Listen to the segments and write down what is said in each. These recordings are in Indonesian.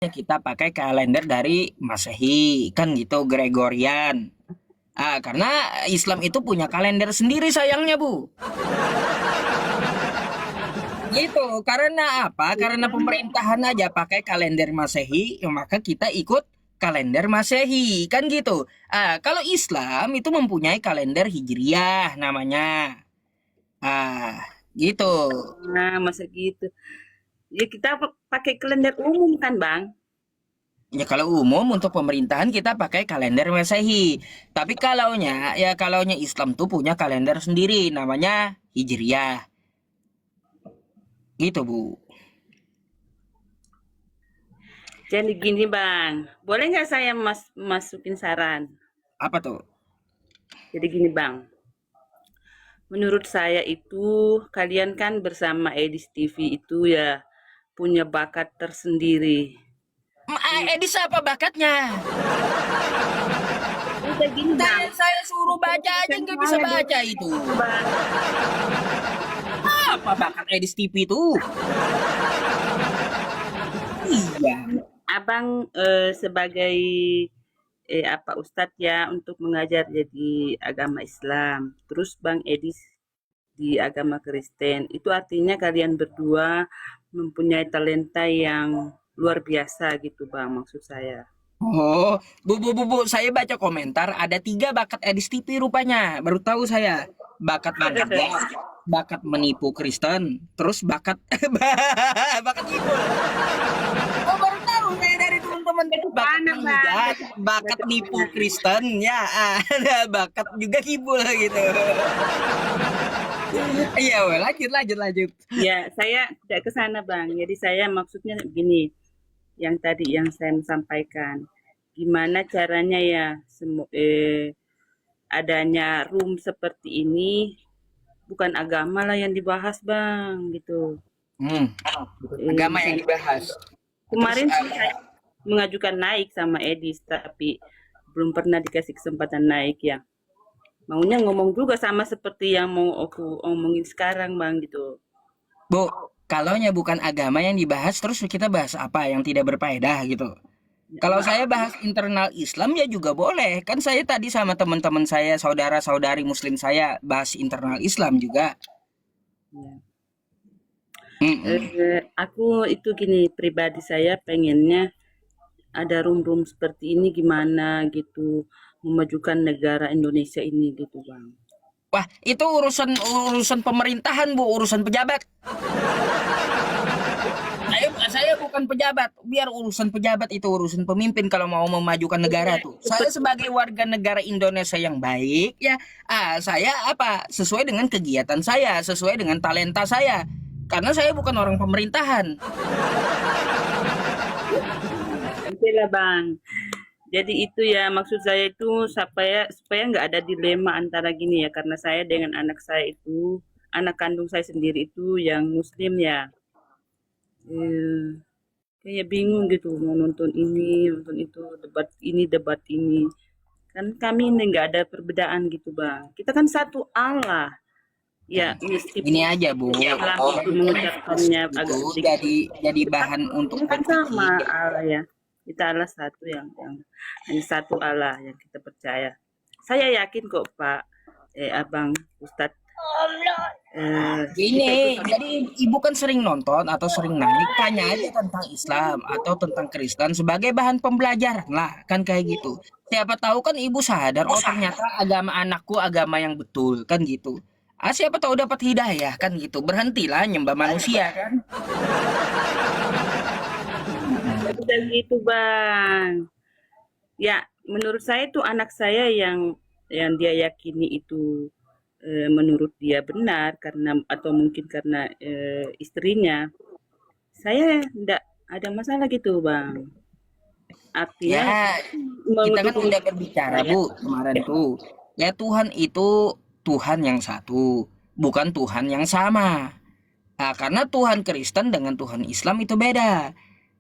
kita pakai kalender dari Masehi, kan gitu, Gregorian. Karena Islam itu punya kalender sendiri sayangnya, Bu. Gitu, karena apa? Karena pemerintahan aja pakai kalender Masehi, ya maka kita ikut kalender Masehi, kan gitu. Kalau Islam itu mempunyai kalender Hijriyah namanya. Ah, gitu. Nah, masa gitu. Ya kita pakai kalender umum kan, Bang? Ya kalau umum untuk pemerintahan kita pakai kalender Masehi. Tapi kalaunya Islam tuh punya kalender sendiri namanya Hijriyah. Gitu, Bu. Jadi gini, Bang. Boleh nggak saya masukin saran? Apa tuh? Jadi gini, Bang. Menurut saya itu kalian kan bersama Edis TV itu ya punya bakat tersendiri. Edis apa bakatnya? Udah gini, Bang. Saya suruh baca aja nggak bisa Saya baca itu. Bang. Apa bakat Edis TV itu? Iya. Abang sebagai apa Ustadz ya untuk mengajar jadi agama Islam. Terus Bang Edis di agama Kristen. Itu artinya kalian berdua mempunyai talenta yang luar biasa gitu Bang maksud saya. Oh, bu, saya baca komentar ada 3 bakat Edis TV rupanya. Baru tahu saya. Bakat mengajar, bakat menipu Kristen, terus bakat bakat hibur. Oh, baru tahu saya dari teman-teman Itu bakat mana Bang? menghujat, bakat nipu Kristen, ya ada bakat juga hibur gitu. Iya, weh, lanjut. Ya, saya tidak ke sana Bang. Jadi saya maksudnya begini, yang tadi yang saya sampaikan. Gimana caranya ya adanya room seperti ini bukan agama lah yang dibahas bang gitu. Hmm, agama yang Misalnya dibahas. Terus kemarin sih saya mengajukan naik sama Edis tapi belum pernah dikasih kesempatan naik ya. Maunya ngomong juga sama seperti yang mau aku omongin sekarang bang gitu. Bu, kalaunya bukan agama yang dibahas, terus kita bahas apa yang tidak berfaedah gitu. Ya, Kalau saya bahas internal Islam ya juga boleh. Kan saya tadi sama teman-teman saya, saudara-saudari muslim saya bahas internal Islam juga. ya. Mm-mm. Aku itu gini pribadi saya pengennya ada room-room seperti ini gimana gitu memajukan negara Indonesia ini gitu bang. Wah, itu urusan urusan pemerintahan, Bu, urusan pejabat. Saya bukan pejabat. Biar urusan pejabat itu urusan pemimpin kalau mau memajukan negara tuh. Saya Seperti sebagai warga negara Indonesia yang baik ya, saya apa? Sesuai dengan kegiatan saya, sesuai dengan talenta saya. Karena saya bukan orang pemerintahan. itulah bang. Jadi itu ya maksud saya itu supaya nggak ada dilema antara gini ya karena saya dengan anak saya itu anak kandung saya sendiri itu yang muslim ya. Eh, kayak bingung gitu mau nonton ini nonton itu debat ini kan kami ini nggak ada perbedaan gitu bang kita kan satu Allah ya Ini meskipun aja, Bu. Islam itu Jadikan mengucapkannya itu agak sedikit jadi bahan untuk ini kan sama berpikir. Allah ya kita Allah satu yang hanya satu Allah yang kita percaya saya yakin kok Pak Abang Ustadz kita itu Gini, jadi ibu kan sering nonton atau sering naik, tanya aja tentang Islam atau tentang Kristen sebagai bahan pembelajaran lah, kan kayak gitu. Siapa tahu kan ibu sadar, oh ternyata agama anakku agama yang betul, kan gitu. Siapa tahu dapat hidayah, kan gitu. Berhentilah nyembah manusia, kan. udah gitu Bang ya menurut saya itu anak saya yang dia yakini itu menurut dia benar karena atau mungkin karena istrinya saya enggak ada masalah gitu bang artinya Ya, kita kan mendukung udah berbicara, saya Bu, kemarin tuh. Ya Tuhan itu Tuhan yang satu, bukan Tuhan yang sama. Karena Tuhan Kristen dengan Tuhan Islam itu beda.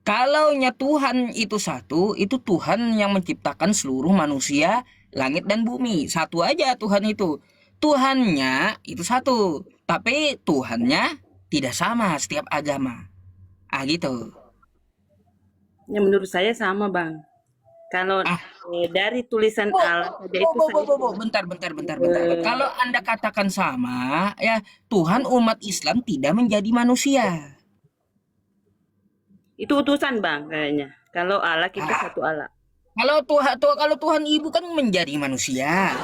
Kalaunya Tuhan itu satu, itu Tuhan yang menciptakan seluruh manusia, langit dan bumi. Satu aja Tuhan itu. Tuhannya itu satu, tapi Tuhannya tidak sama setiap agama. Gitu. Ya menurut saya sama Bang. Kalau Ah, dari tulisan Bu, Allah saja itu saya bentar, bentar, bentar, bentar. Kalau Anda katakan sama, ya Tuhan umat Islam tidak menjadi manusia. itu utusan Bang kayaknya. Kalau Allah kita Ah, satu Allah. kalau Tuhan Ibu kan menjadi manusia.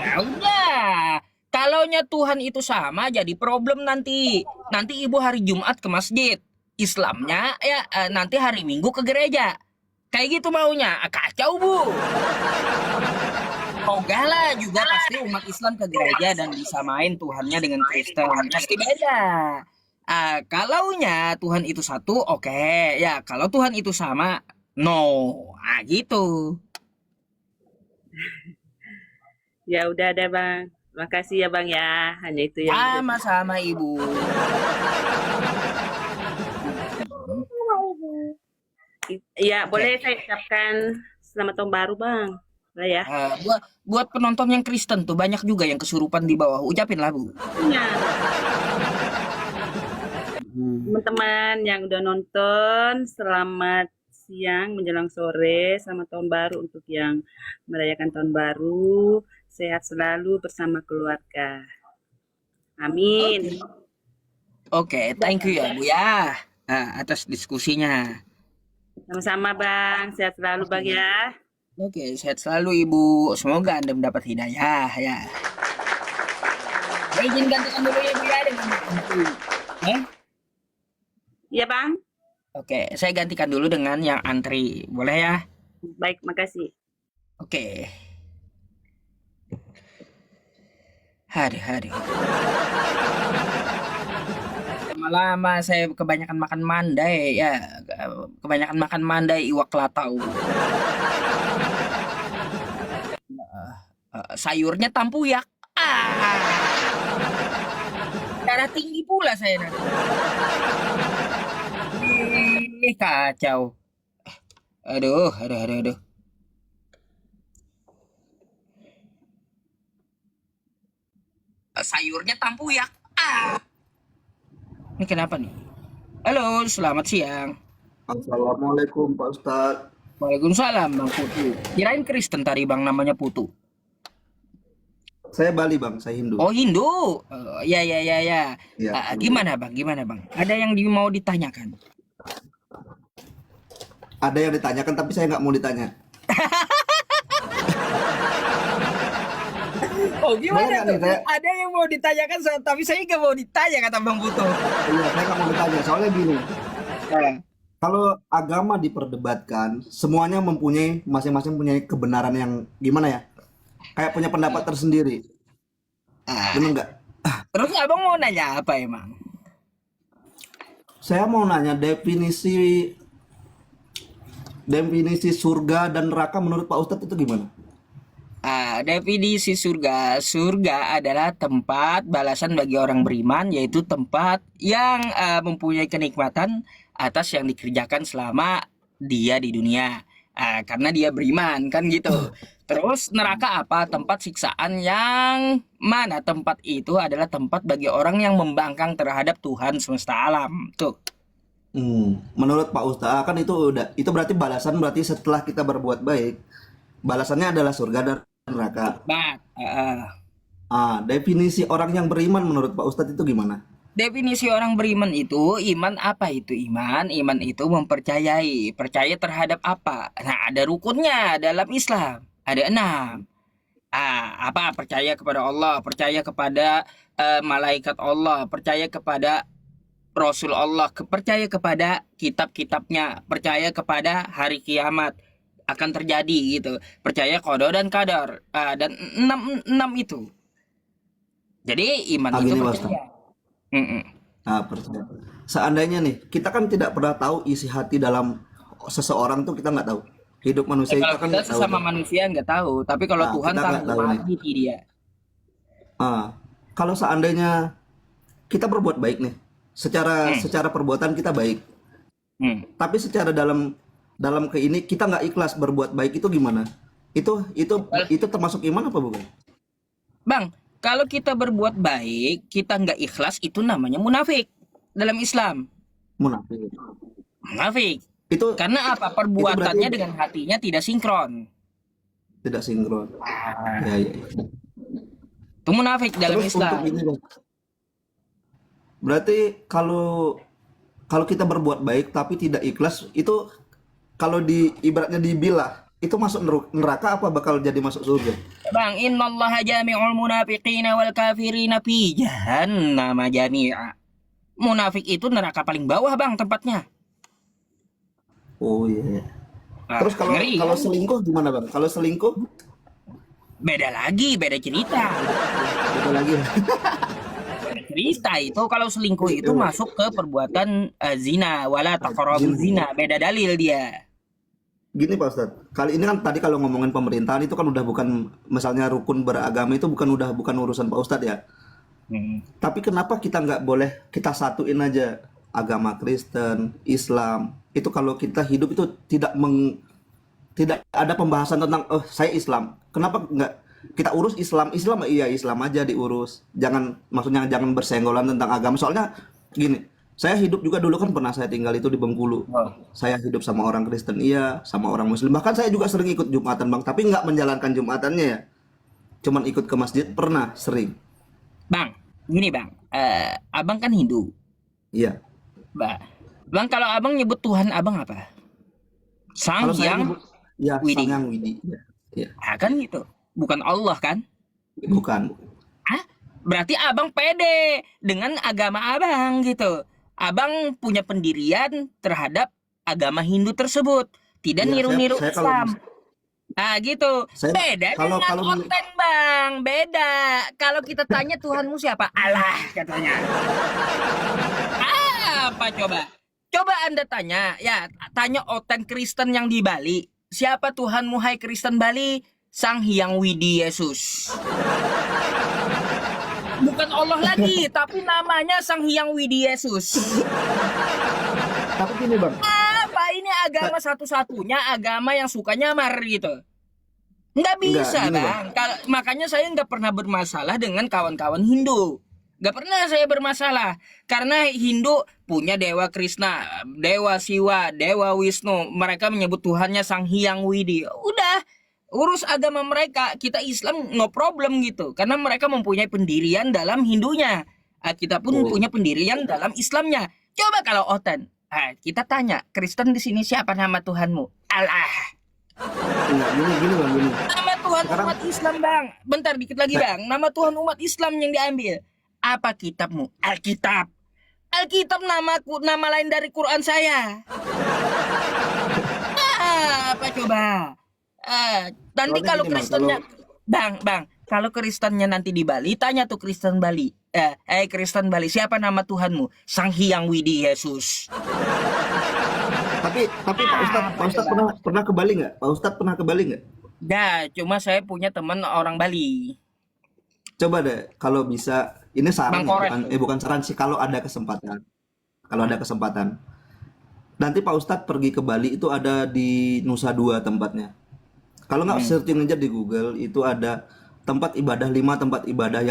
Ya udah. Kalaunya Tuhan itu sama, jadi problem nanti. Nanti Ibu hari Jumat ke masjid. Islamnya ya nanti hari Minggu ke gereja. Kayak gitu maunya. Kacau, Bu. Ogah lah juga pasti umat Islam ke gereja dan disamain Tuhannya dengan Kristen. Pasti beda. Kalaunya Tuhan itu satu, oke. Ya, kalau Tuhan itu sama, no. Gitu. Ya udah ada Bang. Makasih ya Bang ya. Hanya itu yang udah. Sama-sama, Ibu. Iya, Oke. boleh saya ucapkan selamat tahun baru Bang. Lah ya. Buat penonton yang Kristen tuh banyak juga yang kesurupan di bawah. Ucapin lah, Bu. Iya. Hmm. Teman-teman yang udah nonton, selamat siang menjelang sore, selamat tahun baru untuk yang merayakan tahun baru. Sehat selalu bersama keluarga. Amin. Oke. Oke, thank you ya, Bu ya. Atas diskusinya. Sama-sama Bang, sehat selalu Bang Oke. ya. Oke, sehat selalu Ibu. Semoga Anda mendapat hidayah ya. Saya izin gantikan dulu ya Bu ya dengan antri. Eh? Iya Bang. Oke, saya gantikan dulu dengan yang antri. Boleh ya? Baik, makasih. Oke. Aduh, aduh. Lama-lama saya kebanyakan makan mandai ya. Kebanyakan makan mandai iwak latau. Sayurnya tampuyak. Darah tinggi pula saya nanti. Kacau. Aduh, aduh, aduh, aduh. Sayurnya tampuyak. Ini kenapa nih? Halo, selamat siang. Assalamualaikum Pak Ustadz. Waalaikumsalam Bang Putu. Kirain Kristen tadi Bang namanya Putu. Saya Bali Bang, saya Hindu. Oh Hindu. Ya ya ya ya. Iya, Hindu. Gimana Bang? Gimana Bang? Ada yang mau ditanyakan? Ada yang ditanyakan tapi saya nggak mau ditanya. Oh Boleh gimana nggak tuh? nih saya? Ada yang mau ditanyakan tapi saya nggak mau ditanya kata Bang Putu. Iya, saya nggak mau ditanya. Soalnya gini, Eh, kalau agama diperdebatkan, semuanya mempunyai masing-masing punya kebenaran yang gimana ya? Kayak punya pendapat tersendiri. ah, Bener nggak? Terus Abang mau nanya apa emang? Saya mau nanya definisi surga dan neraka menurut Pak Ustadz itu gimana? Definisi surga. Surga adalah tempat balasan bagi orang beriman, yaitu tempat yang mempunyai kenikmatan atas yang dikerjakan selama dia di dunia. Karena dia beriman, kan gitu. Terus neraka apa? Tempat siksaan yang mana tempat itu adalah tempat bagi orang yang membangkang terhadap Tuhan semesta alam. Tuh. Menurut Pak Ustadz kan itu berarti balasan berarti setelah kita berbuat baik, balasannya adalah surga dan neraka. Nah, Definisi orang yang beriman menurut Pak Ustadz itu gimana? definisi orang beriman itu, iman apa itu iman? Iman itu mempercayai, percaya terhadap apa? Nah, ada rukunnya dalam Islam. Ada 6. Apa? Percaya kepada Allah, percaya kepada malaikat Allah, percaya kepada Rasul Allah, percaya kepada kitab-kitabnya, percaya kepada hari kiamat akan terjadi gitu. Percaya qada dan qadar. Dan enam itu. Jadi iman itu Gini Pak percaya. Ustadz. Mm-mm. Percaya. Seandainya nih, kita kan tidak pernah tahu isi hati dalam seseorang tuh kita nggak tahu. Hidup manusia itu Kalau kan kita nggak tahu sesama tuh. manusia nggak tahu, tapi kalau Tuhan Kita tahu nggak tahu nih. hati dia. Kalau seandainya kita berbuat baik nih, secara Hmm. secara perbuatan kita baik, Hmm. tapi secara dalam dalam kita nggak ikhlas berbuat baik itu gimana? Itu termasuk iman apa bukan? Bang, kalau kita berbuat baik, kita nggak ikhlas, itu namanya munafik dalam Islam. Munafik. Munafik. Itu Karena apa? itu berarti Perbuatannya dengan hatinya tidak sinkron. tidak sinkron. Ya, ya, ya. Itu munafik dalam Terus untuk Islam. ini Bang. Berarti kalau kalau kita berbuat baik tapi tidak ikhlas itu kalau di ibaratnya dibilah itu masuk neraka apa bakal jadi masuk surga? Bang, innallaha jami'ul munafiqina wal kafirina fi jahannam jami'a. Munafik itu neraka paling bawah, Bang, tempatnya. Oh iya. Ah, Terus kalau ngeri kalau kan? selingkuh gimana Bang? Kalau selingkuh Beda lagi, beda cerita. beda lagi. Beda cerita itu kalau selingkuh itu Iya, Bang. masuk ke perbuatan zina, wala taqrabuz Gini, zina. Beda dalil dia. gini Pak Ustadz. Kali ini kan tadi kalau ngomongin pemerintahan itu kan udah bukan misalnya rukun beragama itu bukan urusan Pak Ustadz ya. Hmm. Tapi kenapa kita nggak boleh kita satuin aja agama Kristen, Islam? Itu kalau kita hidup itu tidak ada pembahasan tentang saya Islam. Kenapa nggak kita urus Islam? Islam iya Islam aja diurus. Maksudnya jangan bersenggolan tentang agama. Soalnya gini, saya hidup juga dulu kan pernah saya tinggal itu di Bengkulu. Oh. Saya hidup sama orang Kristen iya, sama orang Muslim. Bahkan saya juga sering ikut Jumatan Bang, tapi nggak menjalankan Jumatannya ya. Cuman ikut ke masjid pernah sering. Bang, gini Bang. Abang kan Hindu. Iya. Bang, kalau abang nyebut Tuhan abang apa? Sang Kalau saya Hyang nyebut ya Widi. Sang Yang Widi. Ya, ya. Ah, kan gitu. Bukan Allah kan? Bukan. Ah, berarti abang pede dengan agama abang gitu. Abang punya pendirian terhadap agama Hindu tersebut. Tidak Ya, niru-niru saya kalau Islam. Ah gitu. saya Beda kalau dengan kalau menurut- Oten Bang. Beda. Kalau kita tanya Tuhanmu siapa? Allah katanya. Apa coba? Coba Anda tanya. Ya, tanya Oten Kristen yang di Bali. Siapa Tuhanmu hai Kristen Bali? Sang Hyang Widi Yesus. Bukan Allah lagi, tapi namanya Sang Hyang Widi Yesus. tapi gini Bang, Apa ini agama satu-satunya agama yang suka nyamar gitu? Nggak bisa, gini, Bang. Makanya saya nggak pernah bermasalah dengan kawan-kawan Hindu. Nggak pernah saya bermasalah. Karena Hindu punya Dewa Krishna, Dewa Siwa, Dewa Wisnu. Mereka menyebut Tuhannya Sang Hyang Widi. Udah, urus agama mereka. Kita Islam no problem gitu. Karena mereka mempunyai pendirian dalam Hindunya. Kita pun punya pendirian dalam Islamnya. Coba kalau Oten. Kita tanya, Kristen di sini siapa nama Tuhanmu? Allah. enggak gini Bang, gini. Nama Tuhan Sekarang- umat Islam, Bang. Bentar dikit lagi, Bang. Nama Tuhan umat Islam yang diambil. Apa kitabmu? Alkitab. Alkitab nama lain dari Quran saya. Apa coba? Nanti Soalnya kalau gini, Bang, Kristennya, Bang, kalau Kristennya nanti di Bali, tanya tuh Kristen Bali. Kristen Bali, siapa nama Tuhanmu? Sang Hyang Widi Yesus. Tapi Pak Ustadz pernah ke Bali nggak? Pak Ustadz pernah ke Bali nggak? Dah, cuma saya punya teman orang Bali. Coba deh kalau bisa, ini saran Bang ya, Koret. bukan saran sih, kalau ada kesempatan. Kalau ada kesempatan. Nanti Pak Ustadz pergi ke Bali itu ada di Nusa Dua tempatnya. Kalau nggak searching aja di Google itu ada tempat ibadah 5 tempat ibadah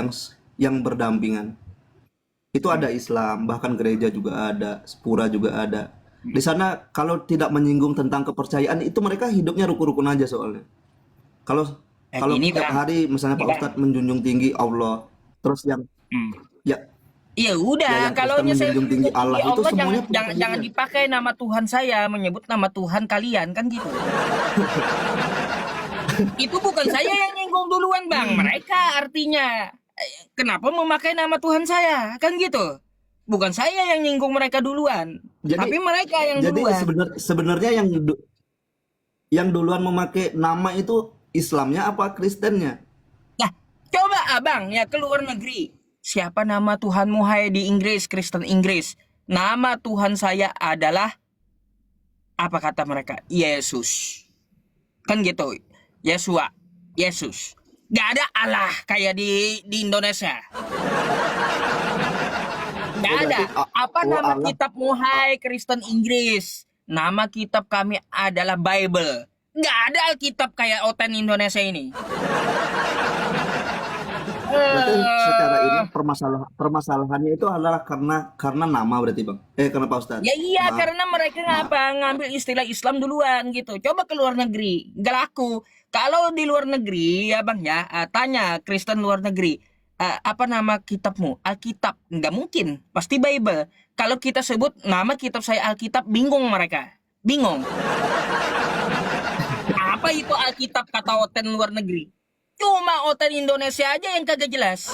yang berdampingan. Itu ada Islam, bahkan gereja juga ada, pura juga ada. Di sana kalau tidak menyinggung tentang kepercayaan itu mereka hidupnya rukun-rukun aja soalnya. Kalau kalau Ini, tiap Bang. hari misalnya Ini, Pak Bang. Ustadz menjunjung tinggi Allah, terus yang ya Ya udah, Ya, yang kalau Kristen saya menjunjung tinggi Allah itu semuanya jangan dipakai nama Tuhan saya, menyebut nama Tuhan kalian kan gitu. Itu bukan saya yang nyinggung duluan, Bang. Mereka artinya. Kenapa memakai nama Tuhan saya? Kan gitu. Bukan saya yang nyinggung mereka duluan, tapi mereka yang jadi duluan. sebenarnya yang duluan memakai nama itu Islamnya apa Kristennya? Nah, coba Abang ya ke luar negeri. Siapa nama Tuhanmu hai di Inggris, Kristen Inggris? Nama Tuhan saya adalah apa kata mereka? Yesus. Kan gitu. Yesua, Yesus. Gak ada Allah kayak di Indonesia. Gak ada. Apa nama Allah. kitabmu hai Kristen Inggris? Nama kitab kami adalah Bible. Gak ada Alkitab kayak Oten Indonesia ini. Berarti secara ini Eh, permasalahannya itu adalah karena nama berarti Bang. Karena Pak Ustadz. Ya iya, Maaf. karena mereka Maaf. ngambil istilah Islam duluan gitu. Coba ke luar negeri, nggak laku. Kalau di luar negeri ya bang ya, tanya Kristen luar negeri, apa nama kitabmu? Alkitab, nggak mungkin, pasti Bible. Kalau kita sebut nama kitab saya Alkitab, bingung mereka, bingung. Apa itu Alkitab kata Oten luar negeri? Cuma Oten Indonesia aja yang kagak jelas.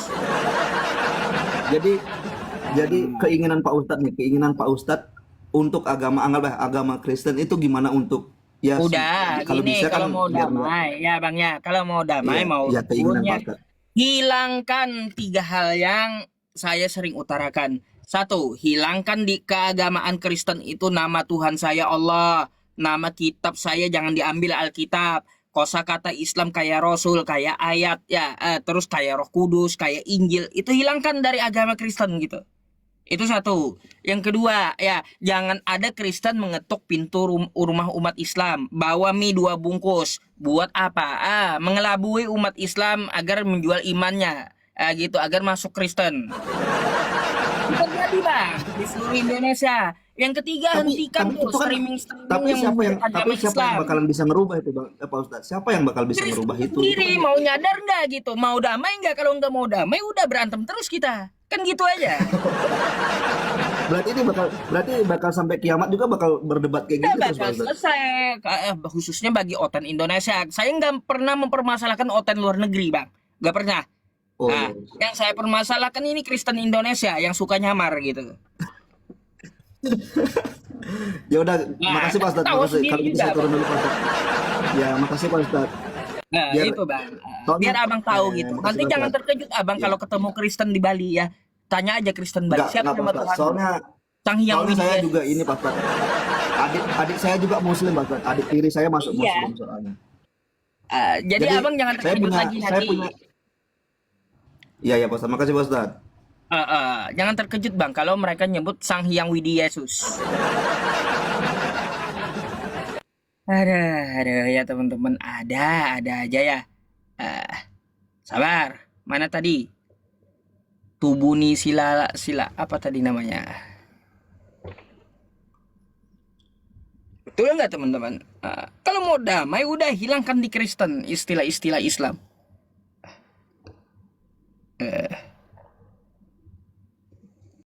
Jadi keinginan Pak Ustadz nih, keinginan Pak Ustadz untuk anggaplah agama Kristen itu gimana untuk ya Udah, kalau gini, bisa kalau kan mau biar nggak damai, ya bang ya, kalau mau damai, iya mau iya rukun keinginan Pak ya, Ustadz. hilangkan 3 hal yang saya sering utarakan. Satu, hilangkan di keagamaan Kristen itu nama Tuhan saya Allah, nama kitab saya jangan diambil Alkitab. Kosakata Islam kayak Rasul, kayak ayat, ya, terus kayak Roh Kudus, kayak Injil, itu hilangkan dari agama Kristen gitu. Itu satu. Yang kedua, ya, jangan ada Kristen mengetuk pintu rumah umat Islam, bawa mie 2 bungkus. Buat apa? Mengelabui umat Islam agar menjual imannya, gitu, agar masuk Kristen. Itu terjadi bang di seluruh Indonesia. Yang ketiga, hentikan Tapi tuh itu kan streaming yang siapa menghujat agama siapa yang Islam. bakalan bisa ngerubah itu Bang Pak Ustadz? Siapa yang bakal bisa Kristen ngerubah itu? Itu sendiri kan mau nyadar nggak gitu? Mau damai nggak? Kalau nggak mau damai, udah berantem terus kita. Kan gitu aja. berarti bakal sampai kiamat juga bakal berdebat kayak Nggak gitu terus Pak bakal Ustadz. selesai. Khususnya bagi Oten Indonesia. Saya nggak pernah mempermasalahkan Oten luar negeri, Bang. Nggak pernah. Oh Nah, iya. yang saya permasalahkan ini Kristen Indonesia yang suka nyamar gitu. Ya udah, Nah, makasih Pak Ustadz, tahu makasih. sendiri Kalau gitu juga, saya turun Bang. dulu Pak Ustadz. Ya, makasih Pak Ustadz. Nah, Biar itu, Bang. soalnya Biar Abang tahu gitu. makasih Nanti Pak jangan Ustadz. terkejut Abang Ya, kalau ketemu Kristen di Bali ya. Tanya aja Kristen Bali, siapa enggak Pak nama Ustadz. Tuhanmu? Soalnya Sang Hyang soalnya Widi saya juga Yesus. ini Pak Ustadz. Adik saya juga Muslim Pak Ustadz. Adik tiri saya masuk Iya. Muslim soalnya. Jadi Jadi Abang jangan terkejut lagi saya nanti. punya. Iya ya Pak Ustadz. Makasih Pak Ustadz. Jangan terkejut Bang kalau mereka nyebut Sang Hyang Widi Yesus. Aduh, ya teman-teman, ada aja ya. Eh, Sabar. Mana tadi? Tubuni sila apa tadi namanya? Betul nggak teman-teman? Kalau mau damai udah hilangkan di Kristen istilah-istilah Islam.